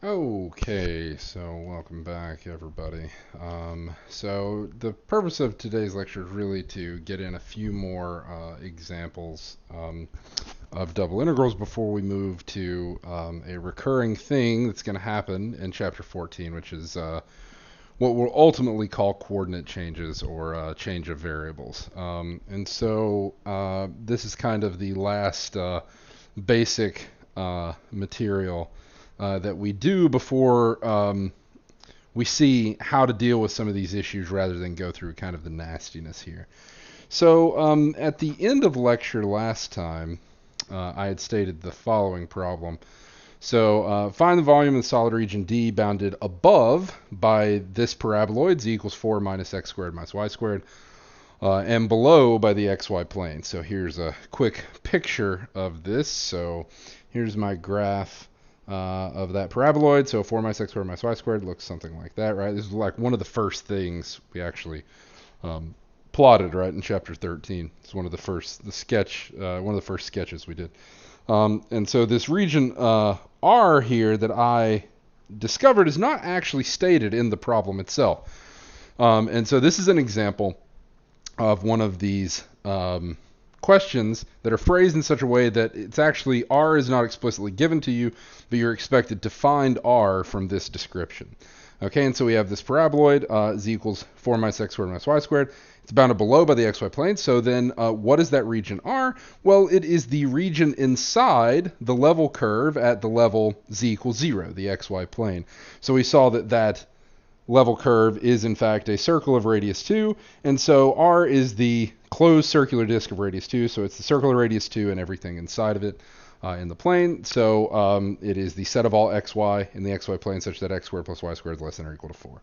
Okay, so welcome back, everybody. So the purpose of today's lecture is really to get in a few more examples of double integrals before we move to a recurring thing that's going to happen in chapter 14, which is what we'll ultimately call coordinate changes or change of variables. And so this is kind of the last basic material that we do before we see how to deal with some of these issues rather than go through kind of the nastiness here. So at the end of lecture last time, I had stated the following problem. So find the volume of the solid region D bounded above by this paraboloid, z equals 4 minus x squared minus y squared, and below by the xy plane. So here's a quick picture of this. So here's my graph of that paraboloid. So 4 minus x squared minus y squared looks something like that, right? This is like one of the first things we actually plotted, right, in chapter 13. It's one of the first, one of the first sketches we did. And so this region R here that I discovered is not actually stated in the problem itself. And so this is an example of one of these questions that are phrased in such a way that it's actually R is not explicitly given to you, but you're expected to find R from this description. Okay, and so we have this paraboloid, z equals 4 minus x squared minus y squared. It's bounded below by the xy plane. So then what is that region R? Well, it is the region inside the level curve at the level z equals 0, the xy plane. So we saw that that level curve is in fact a circle of radius 2, and so R is the closed circular disk of radius 2, so it's the circle of radius 2 and everything inside of it in the plane. So it is the set of all xy in the xy plane such that x squared plus y squared is less than or equal to 4.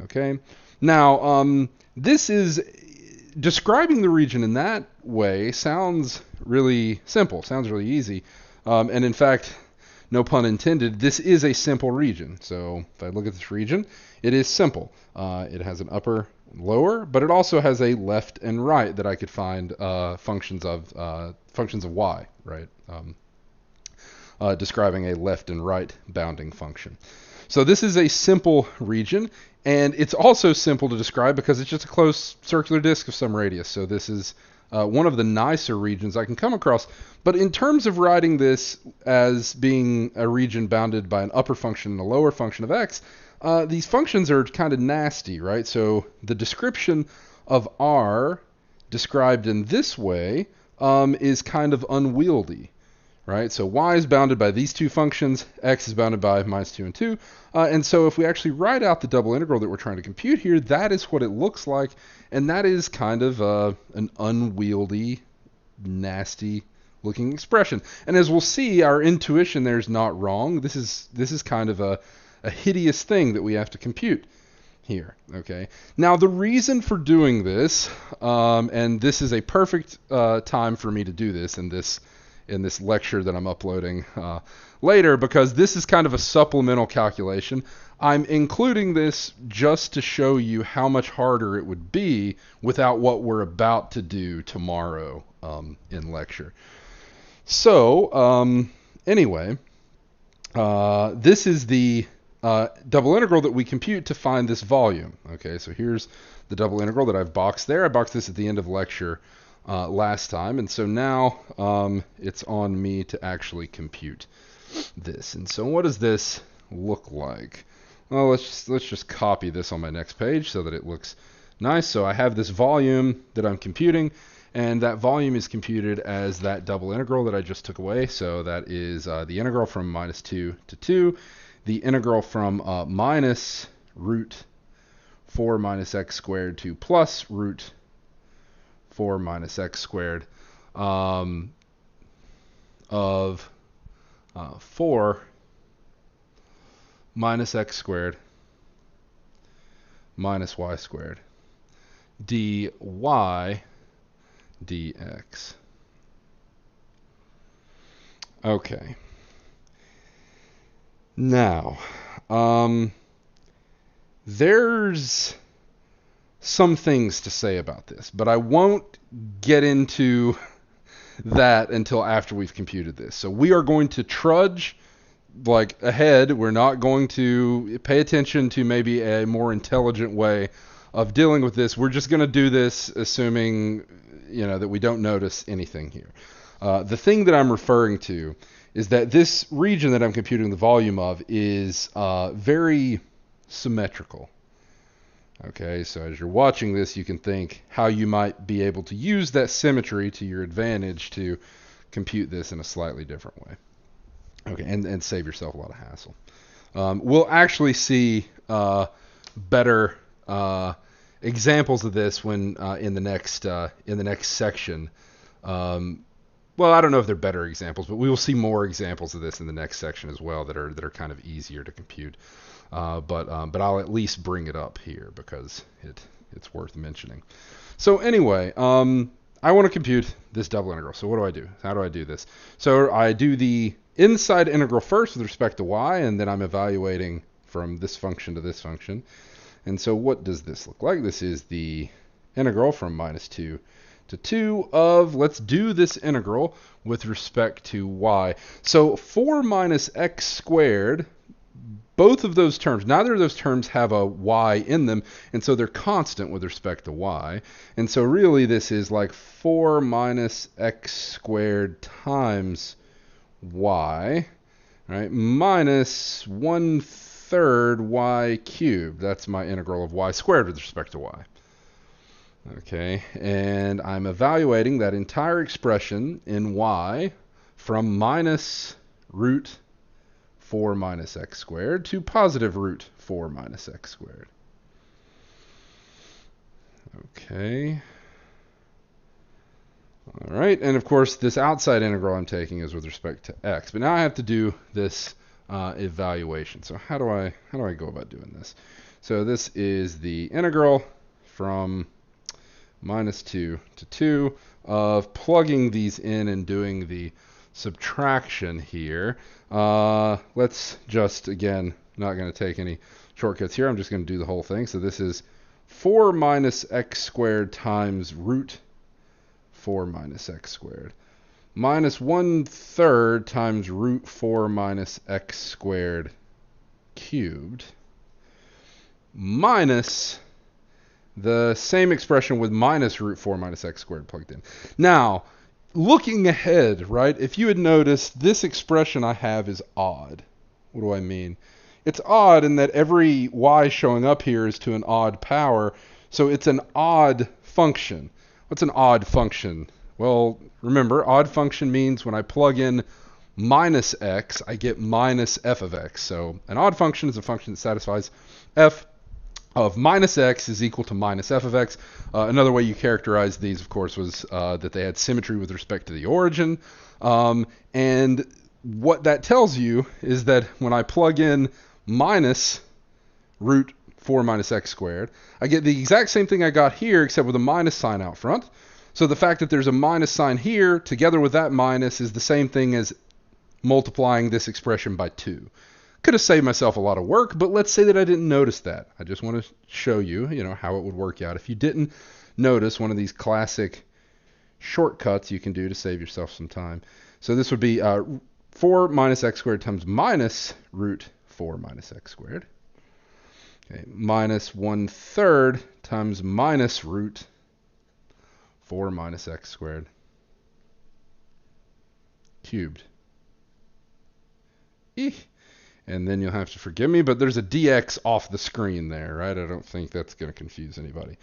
Okay, now this is describing the region in that way sounds really simple, sounds really easy, and in fact, no pun intended, this is a simple region. So if I look at this region, it is simple. It has an upper and lower, but it also has a left and right that I could find functions of y, right? Describing a left and right bounding function. So this is a simple region, and it's also simple to describe because it's just a closed circular disk of some radius. So this is one of the nicer regions I can come across. But in terms of writing this as being a region bounded by an upper function and a lower function of x, these functions are kind of nasty, right? So the description of R described in this way is kind of unwieldy, right? So y is bounded by these two functions, x is bounded by minus 2 and 2. And so if we actually write out the double integral that we're trying to compute here, that is what it looks like. And that is kind of an unwieldy, nasty looking expression. And as we'll see, our intuition there is not wrong. This is kind of a hideous thing that we have to compute here. Okay. Now the reason for doing this, and this is a perfect time for me to do this in this lecture that I'm uploading later, because this is kind of a supplemental calculation. I'm including this just to show you how much harder it would be without what we're about to do tomorrow in lecture. So anyway, this is the double integral that we compute to find this volume. Okay, so here's the double integral that I've boxed there. I boxed this at the end of lecture last time, and so now it's on me to actually compute this. And so what does this look like? Well, let's just copy this on my next page so that it looks nice. So I have this volume that I'm computing, and that volume is computed as that double integral that I just took away. So that is the integral from minus 2 to 2, the integral from minus root 4 minus x squared to plus root 4 minus x squared of 4 minus x squared minus y squared dy dx. Okay. Now, there's some things to say about this, but I won't get into that until after we've computed this. So we are going to trudge like ahead. We're not going to pay attention to maybe a more intelligent way of dealing with this. We're just going to do this assuming, that we don't notice anything here. The thing that I'm referring to is that this region that I'm computing the volume of is very symmetrical. Okay, so as you're watching this, you can think how you might be able to use that symmetry to your advantage to compute this in a slightly different way. Okay, and save yourself a lot of hassle. We'll actually see better examples of this when in the next section. Well, I don't know if they're better examples, but we will see more examples of this in the next section as well that are kind of easier to compute. But I'll at least bring it up here because it's worth mentioning. So anyway, I want to compute this double integral. So what do I do? How do I do this? So I do the inside integral first with respect to y, and then I'm evaluating from this function to this function. And so what does this look like? This is the integral from -2 to 2 of, let's do this integral with respect to y. So 4 minus x squared, both of those terms, neither of those terms have a y in them, and so they're constant with respect to y. And so really this is like 4 minus x squared times y, right, minus 1/3 y cubed. That's my integral of y squared with respect to y. Okay, and I'm evaluating that entire expression in y from minus root 4 minus x squared to positive root 4 minus x squared. Okay. All right, and of course this outside integral I'm taking is with respect to x. But now I have to do this evaluation. So how do I go about doing this? So this is the integral from -2 to 2 of plugging these in and doing the subtraction here. Let's just, again, not going to take any shortcuts here. I'm just going to do the whole thing. So this is 4 minus x squared times root 4 minus x squared minus 1/3 times root 4 minus x squared cubed minus the same expression with minus root 4 minus x squared plugged in. Now, looking ahead, right, if you had noticed, this expression I have is odd. What do I mean? It's odd in that every y showing up here is to an odd power, so it's an odd function. What's an odd function? Well, remember, odd function means when I plug in minus x, I get minus f of x. So an odd function is a function that satisfies f of minus x is equal to minus f of x. Another way you characterize these, of course, was that they had symmetry with respect to the origin. And what that tells you is that when I plug in minus root 4 minus x squared, I get the exact same thing I got here, except with a minus sign out front. So the fact that there's a minus sign here, together with that minus, is the same thing as multiplying this expression by 2. Could have saved myself a lot of work, but let's say that I didn't notice that. I just want to show you, how it would work out. If you didn't notice one of these classic shortcuts you can do to save yourself some time. So this would be 4 minus x squared times minus root 4 minus x squared. Okay, minus 1/3 times minus root 4 minus x squared cubed. Eek. And then you'll have to forgive me, but there's a dx off the screen there, right? I don't think that's going to confuse anybody.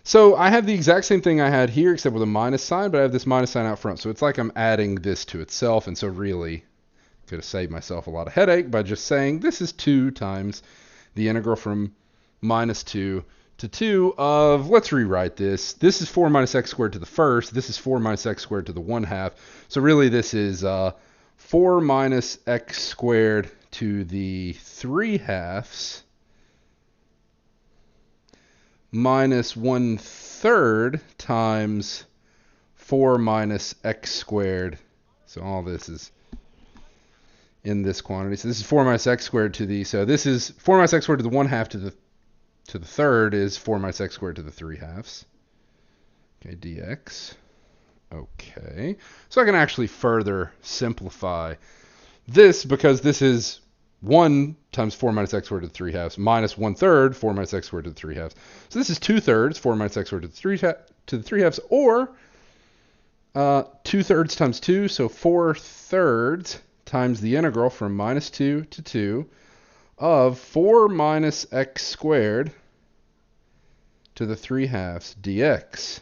So I have the exact same thing I had here, except with a minus sign, but I have this minus sign out front. So it's like I'm adding this to itself, and so really could have saved myself a lot of headache by just saying this is 2 times the integral from -2 to 2 of, let's rewrite this. This is 4 minus x squared to the first. This is 4 minus x squared to the 1/2. So really this is 4 minus x squared to the 3/2 minus 1/3 times 4 minus x squared. So all this is in this quantity. So this is 4 minus x squared to the, so this is 4 minus x squared to the 1/2 to the third is 4 minus x squared to the 3/2. Okay, dx. Okay. So I can actually further simplify This, because this is 1 times 4 minus x squared to the 3 halves minus 1/3 4 minus x squared to the 3 halves. So this is 2/3 4 minus x squared to the 3 halves, or 2/3 times 2, so 4/3 times the integral from minus 2 to 2 of 4 minus x squared to the 3 halves dx.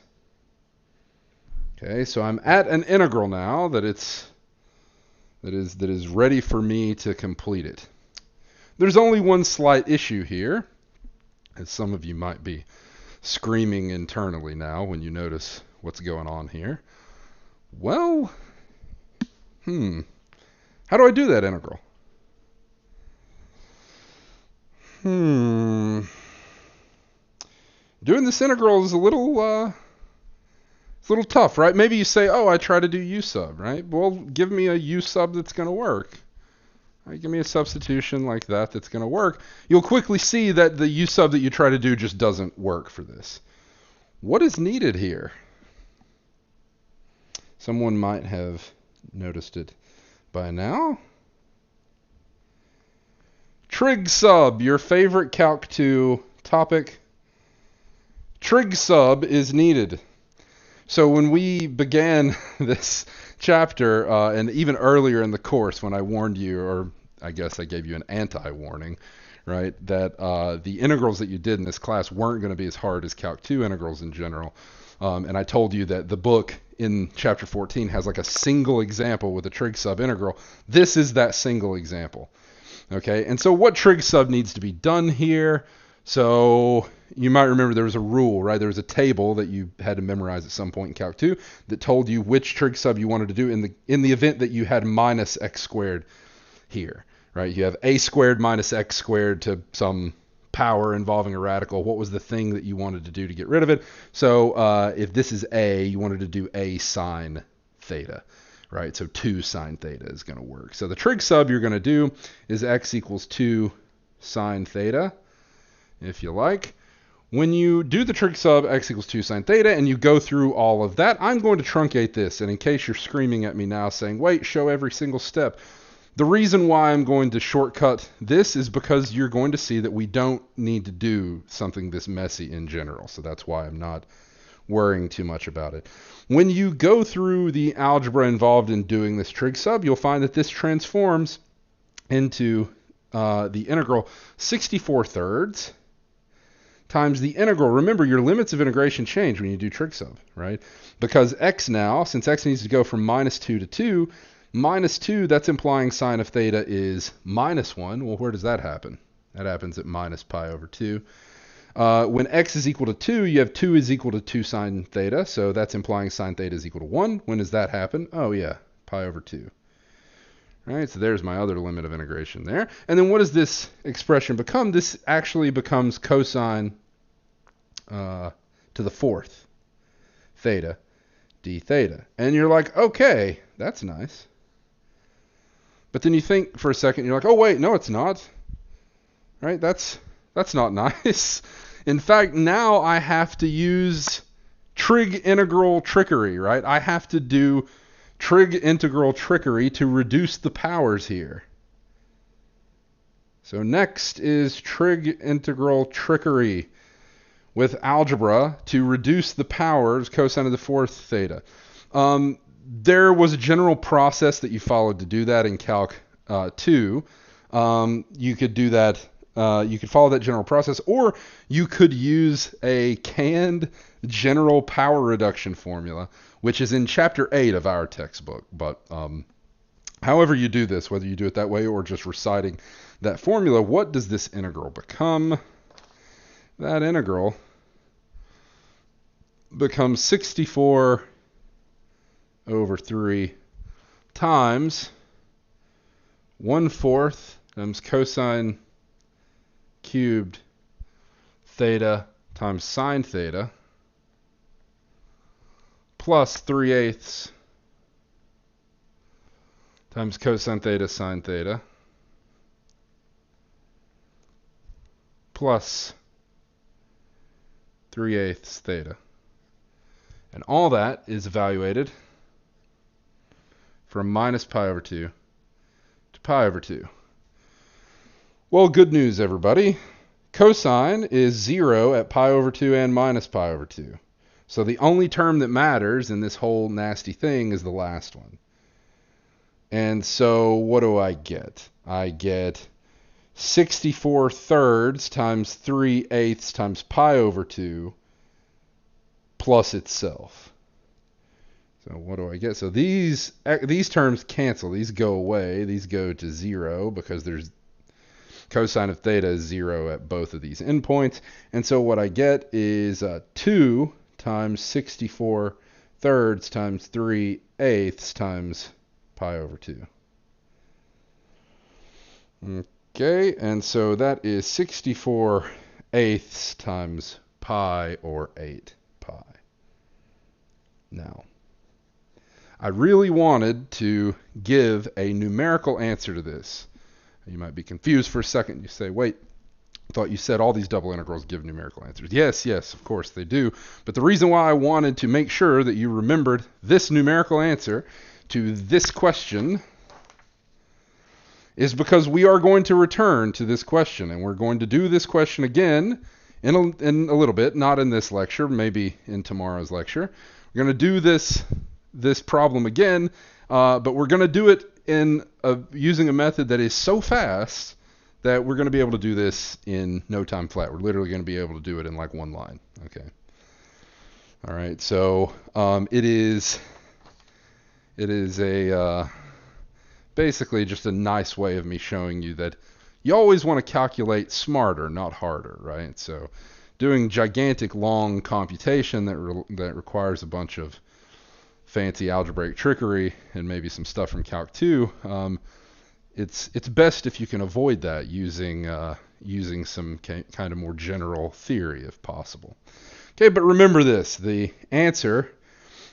Okay, so I'm at an integral now that is ready for me to complete it. There's only one slight issue here, as some of you might be screaming internally now when you notice what's going on here. Well, how do I do that integral? Doing this integral is a little tough, right? Maybe you say, oh, I try to do u sub, right? Well, give me a u sub that's going to work. Right, give me a substitution like that that's going to work. You'll quickly see that the u sub that you try to do just doesn't work for this. What is needed here? Someone might have noticed it by now. Trig sub, your favorite Calc 2 topic. Trig sub is needed. So when we began this chapter, and even earlier in the course when I warned you, or I guess I gave you an anti-warning, right, that the integrals that you did in this class weren't going to be as hard as Calc 2 integrals in general. And I told you that the book in chapter 14 has like a single example with a trig sub integral. This is that single example. Okay, and so what trig sub needs to be done here? So you might remember there was a rule, right? There was a table that you had to memorize at some point in Calc 2 that told you which trig sub you wanted to do in the event that you had minus x squared here, right? You have a squared minus x squared to some power involving a radical. What was the thing that you wanted to do to get rid of it? So if this is a, you wanted to do a sine theta, right? So 2 sine theta is going to work. So the trig sub you're going to do is x equals 2 sine theta, if you like. When you do the trig sub x equals 2 sine theta and you go through all of that, I'm going to truncate this. And in case you're screaming at me now saying, wait, show every single step. The reason why I'm going to shortcut this is because you're going to see that we don't need to do something this messy in general. So that's why I'm not worrying too much about it. When you go through the algebra involved in doing this trig sub, you'll find that this transforms into the integral 64/3 times the integral. Remember, your limits of integration change when you do trig sub, right? Because x now, since x needs to go from minus 2 to 2, minus 2, that's implying sine of theta is minus 1. Well, where does that happen? That happens at minus pi over 2. When x is equal to 2, you have 2 is equal to 2 sine theta, so that's implying sine theta is equal to 1. When does that happen? Oh, yeah, pi over 2. All right, so there's my other limit of integration there. And then what does this expression become? This actually becomes cosine to the 4th theta d theta. And you're like, okay, that's nice. But then you think for a second, you're like, oh, wait, no, it's not. Right? That's not nice. In fact, now I have to use trig integral trickery, right? I have to do trig integral trickery to reduce the powers here. So next is trig integral trickery with algebra to reduce the powers cosine of the 4th theta. There was a general process that you followed to do that in Calc 2. You could do that. You could follow that general process, or you could use a canned general power reduction formula, which is in chapter 8 of our textbook. But however you do this, whether you do it that way or just reciting that formula, what does this integral become? That integral becomes 64 over 3 times 1/4 times cosine cubed theta times sine theta plus 3/8 times cosine theta sine theta plus 3/8 theta. And all that is evaluated from minus pi over 2 to pi over 2. Well, good news, everybody. Cosine is 0 at pi over 2 and minus pi over 2. So the only term that matters in this whole nasty thing is the last one. And so what do I get? I get 64 thirds times 3 eighths times pi over 2 plus itself. So what do I get? So these terms cancel. These go away. These go to 0 because there's cosine of theta is 0 at both of these endpoints. And so what I get is 2 times 64 thirds times 3 eighths times pi over 2. Okay, and so that is 64 eighths times pi, or 8 pi. Now, I really wanted to give a numerical answer to this. You might be confused for a second. You say, wait, I thought you said all these double integrals give numerical answers. Yes, of course they do. But the reason why I wanted to make sure that you remembered this numerical answer to this question is because we are going to return to this question, and we're going to do this question again in a little bit, not in this lecture, maybe in tomorrow's lecture. We're going to do this problem again, but we're going to do it using a method that is so fast that we're going to be able to do this in no time flat. We're literally going to be able to do it in like one line. Okay. All right. So it is a basically just a nice way of me showing you that you always want to calculate smarter, not harder, right? So doing gigantic long computation that requires a bunch of fancy algebraic trickery and maybe some stuff from Calc 2, it's best if you can avoid that using some kind of more general theory if possible. Okay, but remember this, the answer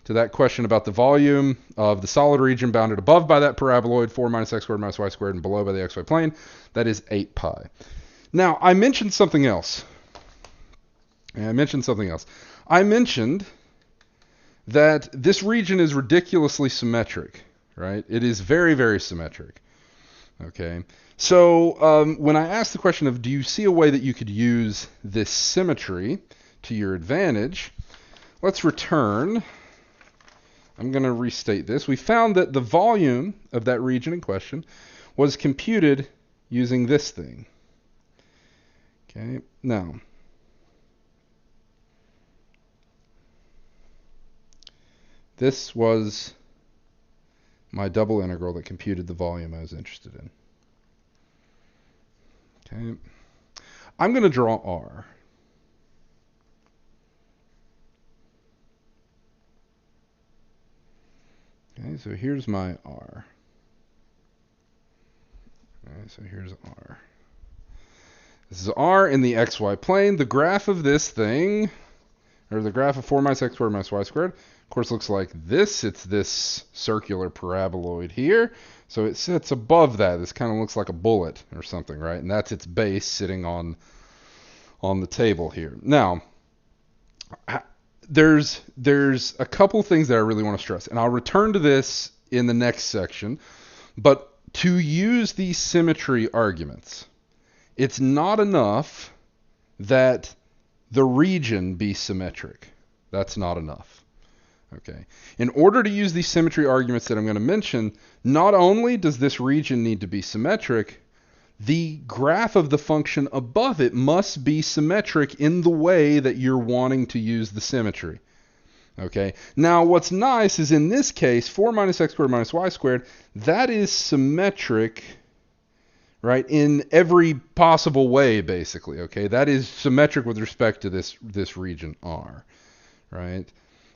to that question about the volume of the solid region bounded above by that paraboloid 4 minus x squared minus y squared and below by the xy plane, that is 8 pi. Now, I mentioned something else. I mentioned that this region is ridiculously symmetric, right? It is very, very symmetric. Okay, so when I asked the question of, do you see a way that you could use this symmetry to your advantage, let's return. I'm going to restate this. We found that the volume of that region in question was computed using this thing. Okay, now, this was my double integral that computed the volume I was interested in. Okay, I'm going to draw R. Okay, so here's my R. Okay, so here's R. This is R in the xy plane. The graph of this thing, or the graph of 4 minus x squared minus y squared, of course looks like this. It's this circular paraboloid here. So it sits above that. This kind of looks like a bullet or something, right? And that's its base sitting on the table here. Now, there's a couple things that I really want to stress, and I'll return to this in the next section, but to use these symmetry arguments, it's not enough that the region be symmetric. That's not enough. Okay. In order to use these symmetry arguments that I'm going to mention, not only does this region need to be symmetric, the graph of the function above it must be symmetric in the way that you're wanting to use the symmetry. Okay. Now, what's nice is in this case, 4 minus x squared minus y squared, that is symmetric, right, in every possible way, basically. Okay. That is symmetric with respect to this region R, right?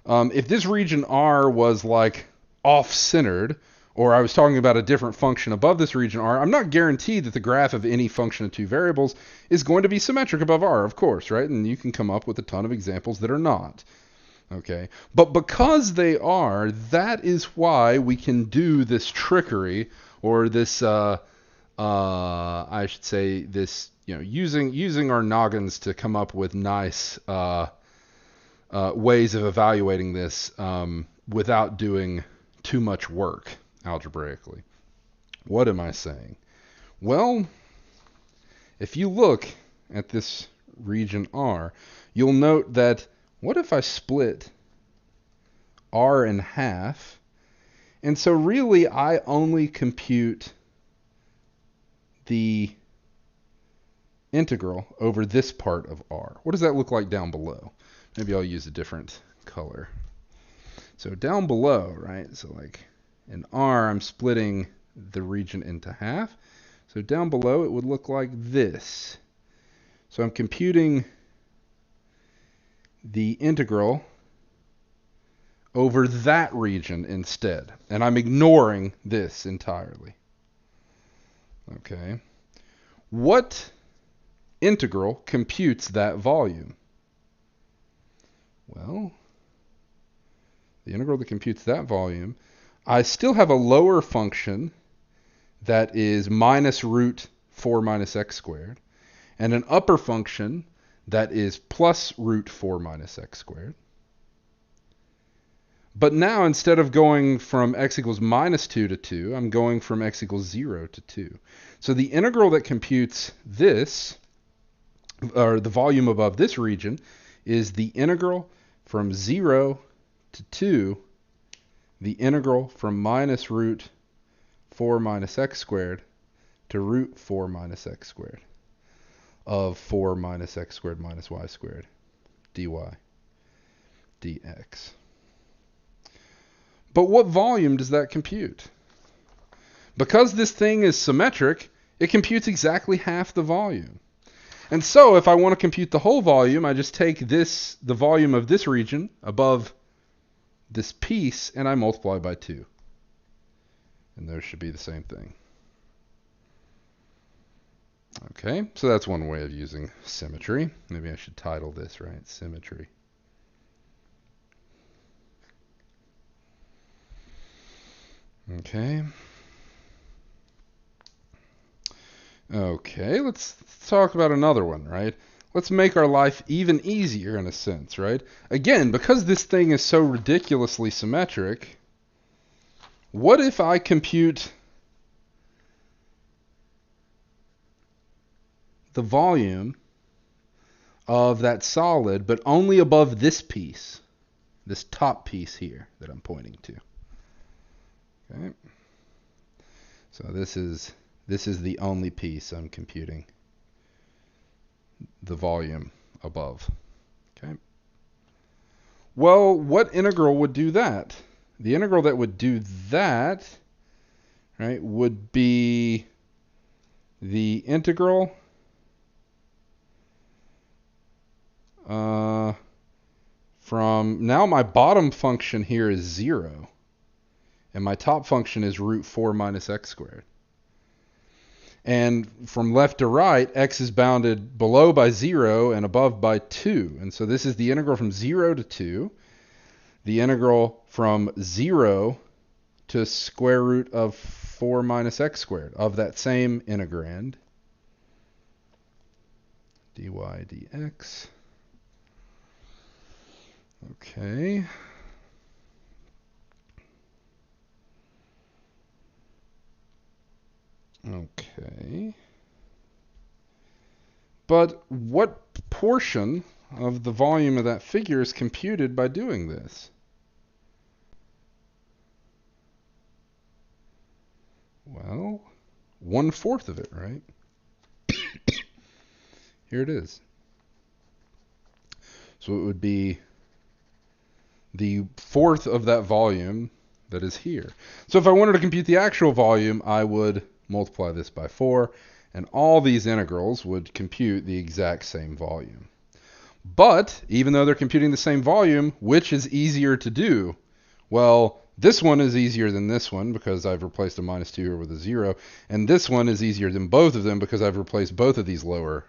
If this region R was like off-centered, or I was talking about a different function above this region R, I'm not guaranteed that the graph of any function of two variables is going to be symmetric above R, of course, right? And you can come up with a ton of examples that are not. Okay, but because they are, that is why we can do this trickery, or this, I should say, this, using our noggins to come up with nice ways of evaluating this without doing too much work algebraically. What am I saying? Well, if you look at this region R, you'll note that what if I split R in half? And so really I only compute the integral over this part of R. What does that look like down below? Maybe I'll use a different color. So down below, right? So like in R, I'm splitting the region into half. So down below, it would look like this. So I'm computing the integral over that region instead. And I'm ignoring this entirely. Okay. What integral computes that volume? Well, the integral that computes that volume, I still have a lower function that is minus root 4 minus x squared, and an upper function that is plus root 4 minus x squared. But now, instead of going from x equals minus 2 to 2, I'm going from x equals 0 to 2. So the integral that computes this, or the volume above this region, is the integral from 0 to 2, the integral from minus root 4 minus x squared to root 4 minus x squared of 4 minus x squared minus y squared dy dx. But what volume does that compute? Because this thing is symmetric, it computes exactly half the volume. And so if I want to compute the whole volume, I just take this, the volume of this region above this piece, and I multiply by 2. And those should be the same thing. Okay, so that's one way of using symmetry. Maybe I should title this, right? Symmetry. Okay. Okay, let's talk about another one, right? Let's make our life even easier in a sense, right? Again, because this thing is so ridiculously symmetric, what if I compute the volume of that solid, but only above this piece, this top piece here that I'm pointing to? Okay. So this is the only piece I'm computing the volume above. Okay. Well, what integral would do that? The integral that would do that, right, would be the integral from, now my bottom function here is 0. And my top function is root 4 minus x squared. And from left to right, x is bounded below by 0 and above by 2. And so this is the integral from 0 to 2. The integral from 0 to square root of 4 minus x squared of that same integrand. dy dx. Okay. Okay. But what portion of the volume of that figure is computed by doing this? Well, 1/4 of it, right? Here it is. So it would be the fourth of that volume that is here. So if I wanted to compute the actual volume, I would multiply this by 4, and all these integrals would compute the exact same volume. But even though they're computing the same volume, which is easier to do? Well, this one is easier than this one because I've replaced a minus 2 here with a 0, and this one is easier than both of them because I've replaced both of these lower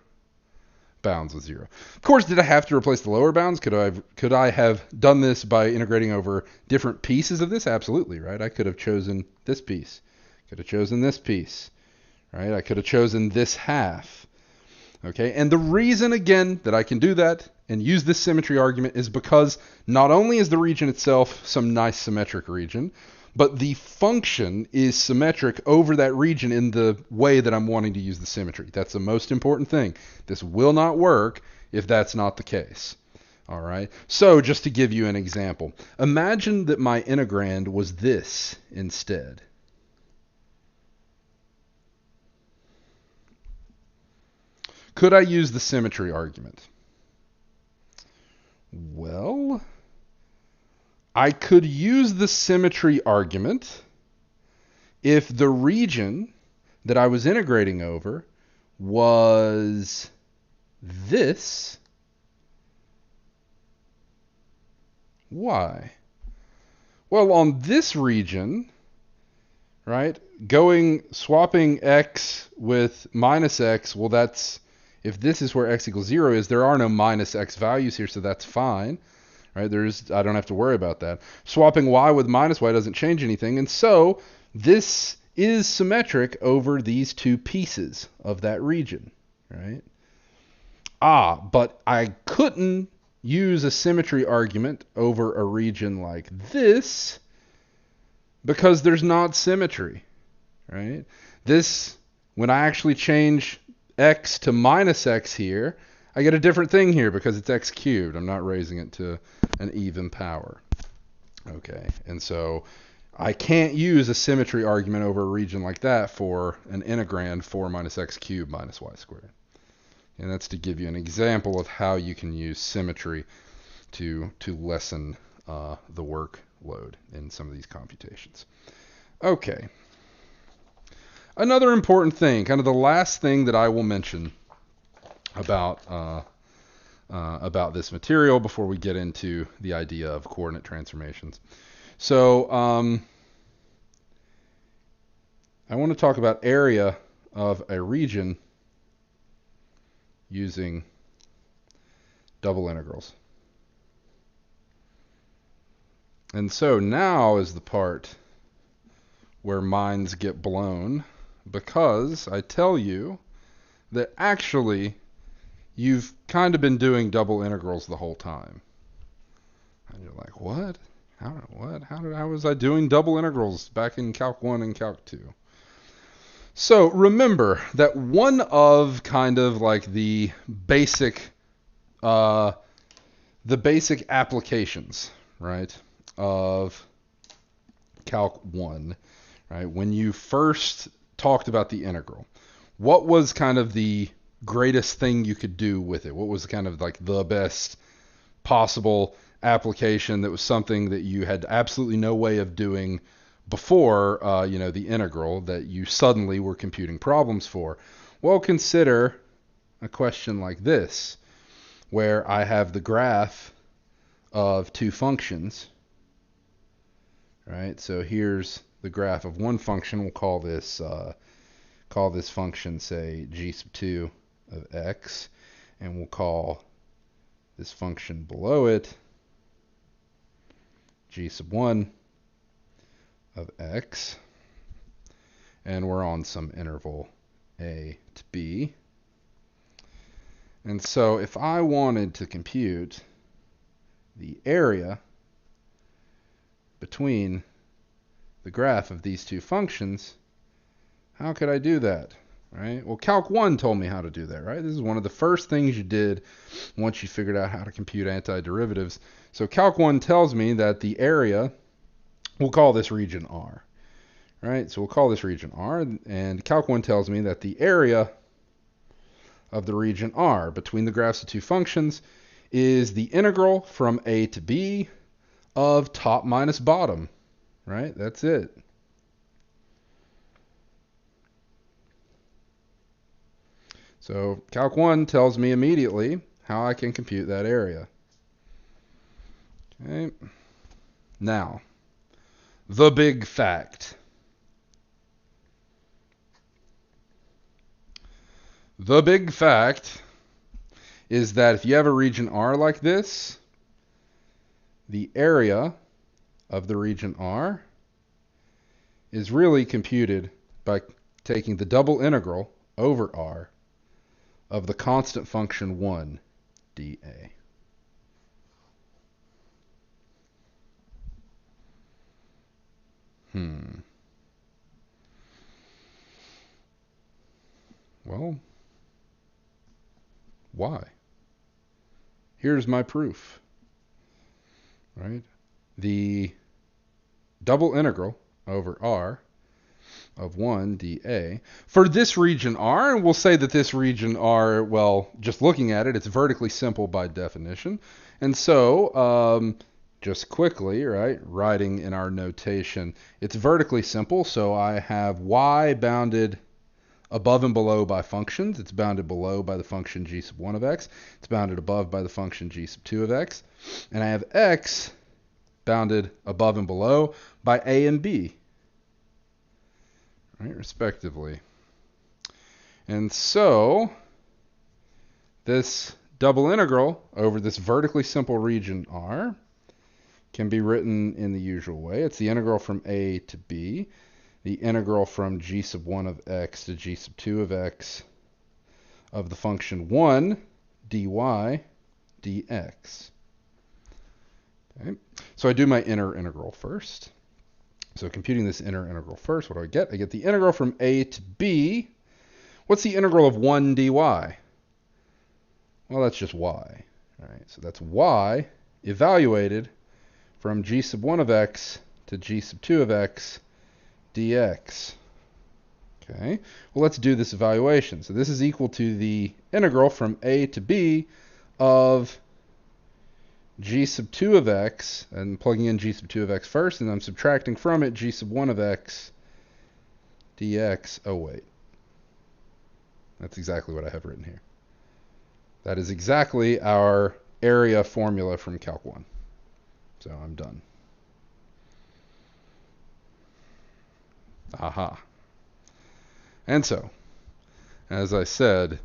bounds with 0. Of course, did I have to replace the lower bounds? Could I have done this by integrating over different pieces of this? Absolutely, right? I could have chosen this piece. Could have chosen this piece, right? I could have chosen this half, okay? And the reason, again, that I can do that and use this symmetry argument is because not only is the region itself some nice symmetric region, but the function is symmetric over that region in the way that I'm wanting to use the symmetry. That's the most important thing. This will not work if that's not the case. All right. So just to give you an example, imagine that my integrand was this instead. Could I use the symmetry argument? Well, I could use the symmetry argument if the region that I was integrating over was this. Why? Well, on this region, right, swapping x with minus x, well, that's, if this is where x equals 0 is, there are no minus x values here, so that's fine. Right? I don't have to worry about that. Swapping y with minus y doesn't change anything, and so this is symmetric over these two pieces of that region, right? But I couldn't use a symmetry argument over a region like this because there's not symmetry, right? This, when I actually change x to minus x here, I get a different thing here because it's x cubed. I'm not raising it to an even power. Okay, and so I can't use a symmetry argument over a region like that for an integrand 4 minus x cubed minus y squared. And that's to give you an example of how you can use symmetry to lessen the workload in some of these computations. Okay. Another important thing, kind of the last thing that I will mention about this material before we get into the idea of coordinate transformations. So I want to talk about area of a region using double integrals. And so now is the part where minds get blown, because I tell you that actually you've kind of been doing double integrals the whole time. And you're like, what? How was I doing double integrals back in Calc 1 and Calc 2? So remember that one of kind of like the basic applications, right, of Calc 1, right, when you first talked about the integral, what was kind of the greatest thing you could do with it? What was kind of like the best possible application that was something that you had absolutely no way of doing before, the integral, that you suddenly were computing problems for? Well, consider a question like this, where I have the graph of two functions, right? So here's the graph of one function. We'll call this function, say, g sub 2 of x, and we'll call this function below it g sub 1 of x, and we're on some interval a to b. And so if I wanted to compute the area between the graph of these two functions, how could I do that? Right? Well, Calc 1 told me how to do that, right? This is one of the first things you did once you figured out how to compute antiderivatives. So Calc 1 tells me that the area, we'll call this region R, right? So we'll call this region R, and Calc 1 tells me that the area of the region R between the graphs of two functions is the integral from a to b of top minus bottom, right? That's it. So Calc 1 tells me immediately how I can compute that area. Okay. Now, the big fact. The big fact is that if you have a region R like this, the area of the region R is really computed by taking the double integral over R of the constant function 1 dA. Well, why? Here's my proof, right? The double integral over r of 1 dA for this region R, and we'll say that this region R, well, just looking at it, it's vertically simple by definition. And so, just quickly, right, writing in our notation, it's vertically simple, so I have y bounded above and below by functions. It's bounded below by the function g sub 1 of x. It's bounded above by the function g sub 2 of x. And I have x bounded above and below by a and b, right, respectively. And so this double integral over this vertically simple region R can be written in the usual way. It's the integral from a to b, the integral from g sub 1 of x to g sub 2 of x of the function 1 dy dx. Okay. So I do my inner integral first. So computing this inner integral first, what do I get? I get the integral from a to b. What's the integral of 1 dy? Well, that's just y. All right, so that's y evaluated from g sub 1 of x to g sub 2 of x dx. Okay, well, let's do this evaluation. So this is equal to the integral from a to b of g sub 2 of x, and plugging in g sub 2 of x first, and I'm subtracting from it g sub 1 of x dx. Oh, wait. That's exactly what I have written here. That is exactly our area formula from Calc 1. So I'm done. Aha. And so, as I said,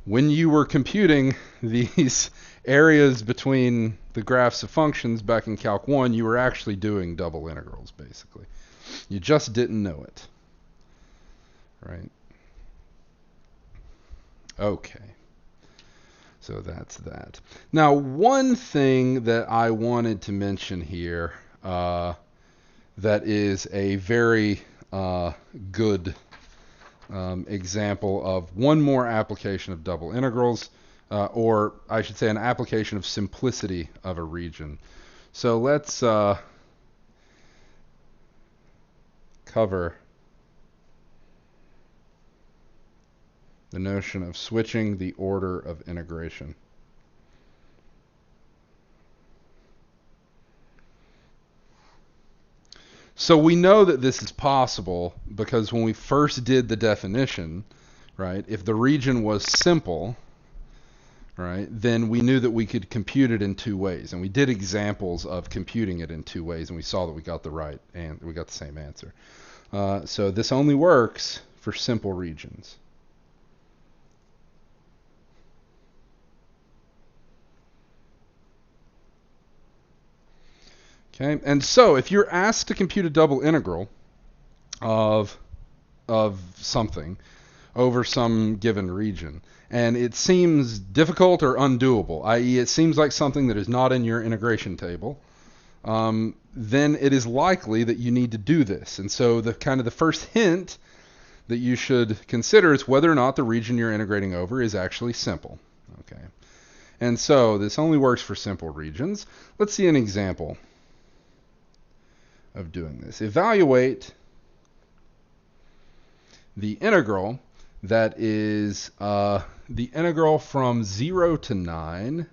when you were computing these areas between the graphs of functions back in Calc 1, you were actually doing double integrals, basically. You just didn't know it. Right? Okay. So that's that. Now, one thing that I wanted to mention here that is a very good example of one more application of double integrals, or I should say an application of simplicity of a region. So let's cover the notion of switching the order of integration. So we know that this is possible because when we first did the definition, right, if the region was simple, right, then we knew that we could compute it in two ways. And we did examples of computing it in two ways, and we saw that we got the right, and we got the same answer. So this only works for simple regions. Okay, and so if you're asked to compute a double integral of something over some given region, and it seems difficult or undoable, i.e. it seems like something that is not in your integration table, then it is likely that you need to do this. And so the first hint that you should consider is whether or not the region you're integrating over is actually simple. Okay, and so this only works for simple regions. Let's see an example of doing this. Evaluate the integral that is the integral from 0 to 9,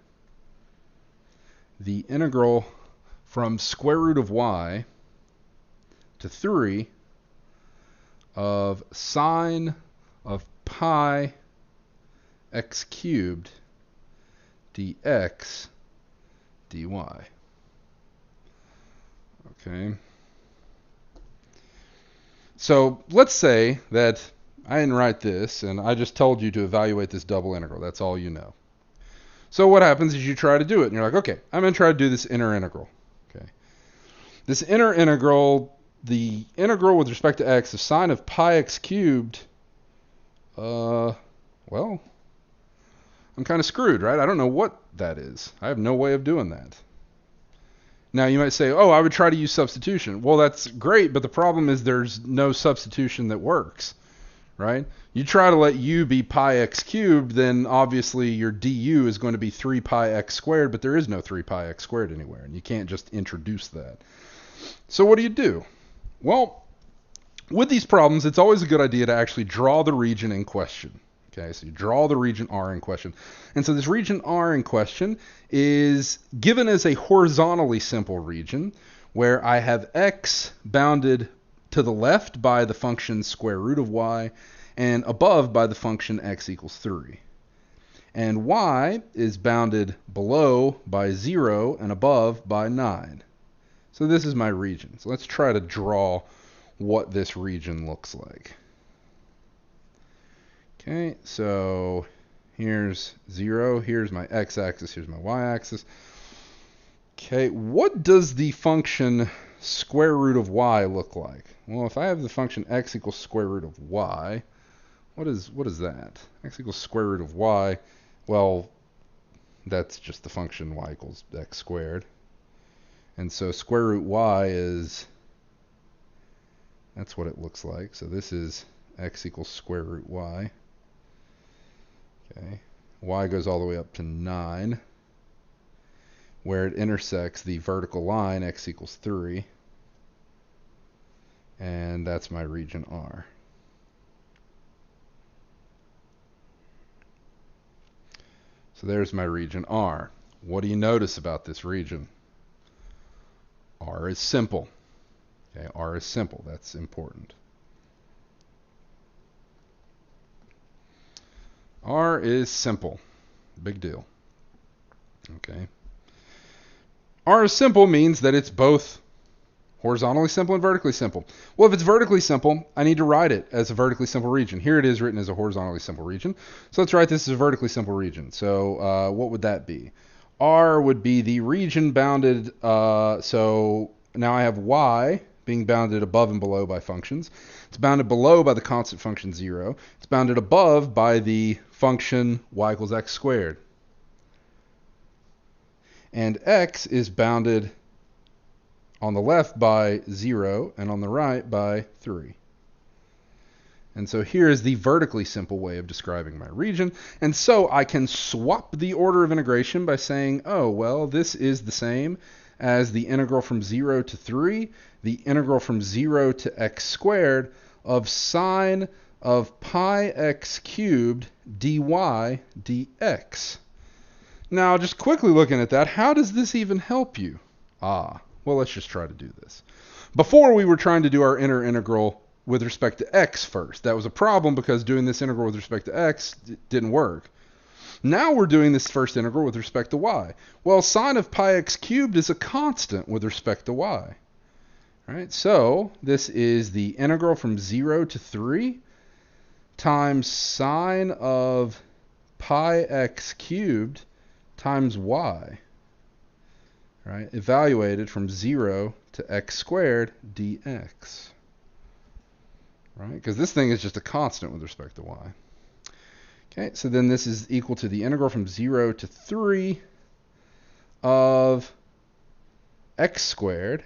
the integral from square root of y to 3 of sine of pi x cubed dx dy. Okay. So let's say that I didn't write this, and I just told you to evaluate this double integral. That's all you know. So what happens is you try to do it, and you're like, okay, I'm going to try to do this inner integral. Okay. This inner integral, the integral with respect to x of sine of pi x cubed, well, I'm kind of screwed, right? I don't know what that is. I have no way of doing that. Now you might say, oh, I would try to use substitution. Well, that's great, but the problem is there's no substitution that works, right? You try to let u be pi x cubed, then obviously your du is going to be 3 pi x squared, but there is no 3 pi x squared anywhere, and you can't just introduce that. So what do? Well, with these problems, it's always a good idea to actually draw the region in question. Okay, so you draw the region R in question. And so this region R in question is given as a horizontally simple region where I have x bounded to the left by the function square root of y and above by the function x equals 3. And y is bounded below by 0 and above by 9. So this is my region. So let's try to draw what this region looks like. Okay, so here's 0, here's my x-axis, here's my y-axis. Okay, what does the function square root of y look like? Well, if I have the function x equals square root of y, what is that? X equals square root of y, well, that's just the function y equals x squared. And so square root y is, that's what it looks like. So this is x equals square root y. Okay, y goes all the way up to 9, where it intersects the vertical line x equals 3. And that's my region R. So there's my region R. What do you notice about this region? R is simple. Okay, R is simple. That's important. R is simple. Big deal. Okay. R is simple means that it's both horizontally simple and vertically simple. Well, if it's vertically simple, I need to write it as a vertically simple region. Here it is written as a horizontally simple region. So let's write this as a vertically simple region. So what would that be? R would be the region bounded, so now I have y being bounded above and below by functions. It's bounded below by the constant function 0. It's bounded above by the function y equals x squared. And x is bounded on the left by 0 and on the right by 3. And so here is the vertically simple way of describing my region. And so I can swap the order of integration by saying, oh, well, this is the same as the integral from 0 to 3, the integral from 0 to x squared of sine of pi x cubed dy dx. Now, just quickly looking at that, how does this even help you? Well, let's just try to do this. Before, we were trying to do our inner integral with respect to x first. That was a problem because doing this integral with respect to x didn't work. Now we're doing this first integral with respect to y. Well, sine of pi x cubed is a constant with respect to y. All right, so this is the integral from 0 to 3 times sine of pi x cubed times y. Right, evaluated from 0 to x squared dx. Right, because this thing is just a constant with respect to y. Okay, so then this is equal to the integral from 0 to 3 of x squared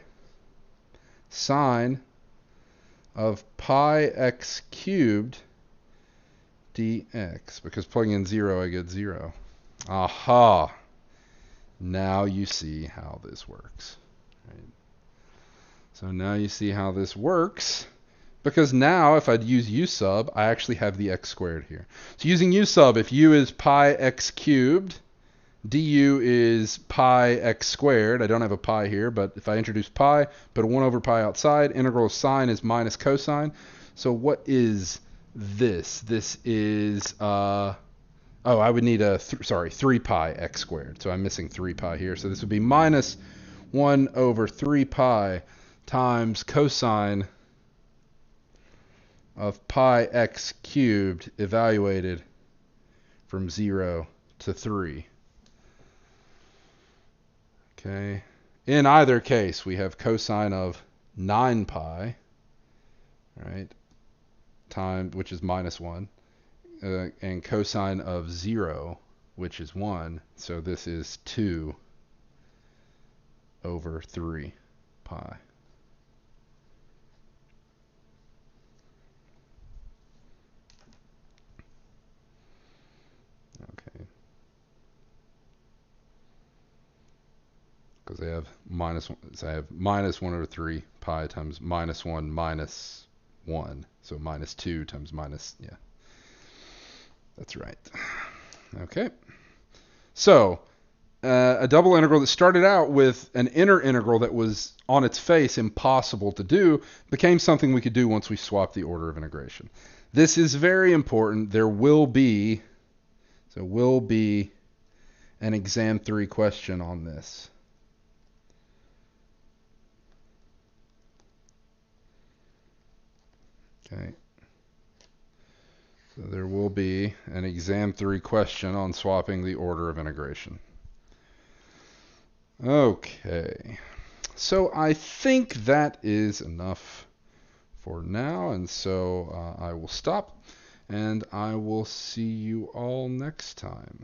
sine of pi x cubed dx. Because plugging in 0, I get 0. Aha! Now you see how this works. Right? So now you see how this works. Because now, if I'd use u sub, I actually have the x squared here. So using u sub, if u is pi x cubed, du is pi x squared. I don't have a pi here, but if I introduce pi, put a 1 over pi outside, integral of sine is minus cosine. So what is this? This is, I would need a, 3 pi x squared. So I'm missing 3 pi here. So this would be minus 1 over 3 pi times cosine of pi x cubed evaluated from 0 to 3. Okay. In either case, we have cosine of 9 pi, right, which is minus 1, and cosine of 0, which is 1. So this is 2 over 3 pi. Okay. Because they have minus 1, so I have minus 1 over 3 pi times minus 1 minus 1. So minus 2 times minus, yeah. That's right. Okay. So a double integral that started out with an inner integral that was on its face impossible to do became something we could do once we swapped the order of integration. This is very important. There will be an exam 3 question on this. Okay. So there will be an exam 3 question on swapping the order of integration. Okay. So I think that is enough for now, and so I will stop, and I will see you all next time.